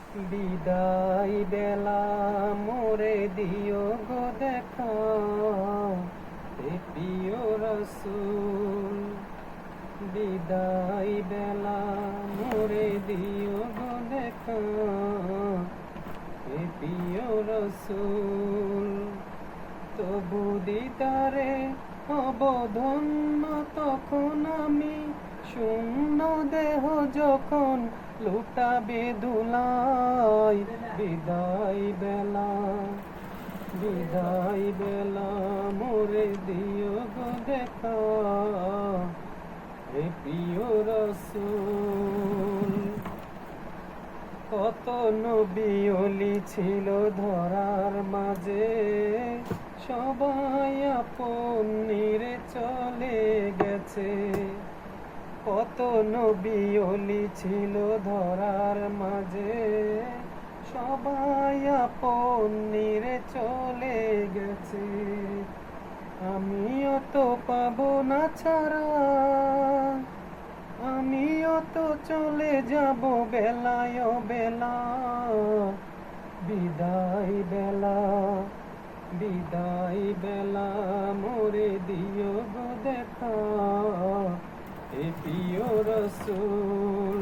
বিদায় বেলা মোরে দিও গো দেখা, হে প্রিয় রাসূল। বিদায় বেলা মোরে দিও গো দেখা, হে প্রিয় রাসূল। তবু দিদারে অবধন্য তখন আমি, শূন্য দেহ যখন লুটাবে ধুলায়। বিদায় বেলা, বিদায় বেলা মোরে দিও গো দেখা, হে প্রিয় রাসূল। কত নবী ওলি ছিল ধরার মাঝে, সবাই আপন নিরে চলে গেছে। কত নবী ওলি ছিল ধরার মাঝে, সবাই আপন নিরে চলে গেছে। আমিও তো পাবো না ছাড়া, আমিও তো চলে যাব বেলায় বেলা। বিদায় বেলা, বিদায় বেলা মোরে দিও গো দেখা, হে প্রিয় রাসূল।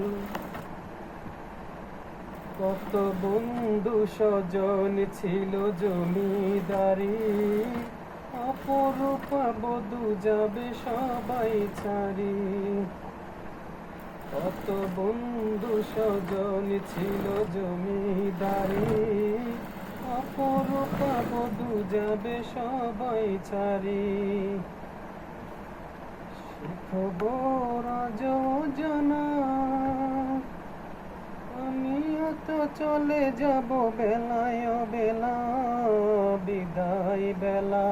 কত বন্ধু স্বজন ছিল জমিদারি, অপরূপা বধূ যাবে সবাই ছাড়ি। কত বন্ধু স্বজন ছিল জমিদারি, অপরূপা বধূ যাবে সবাই ছাড়ি। খবর যোজনা, আমিও তো চলে যাব বেলায় বেলা। বিদায় বেলা।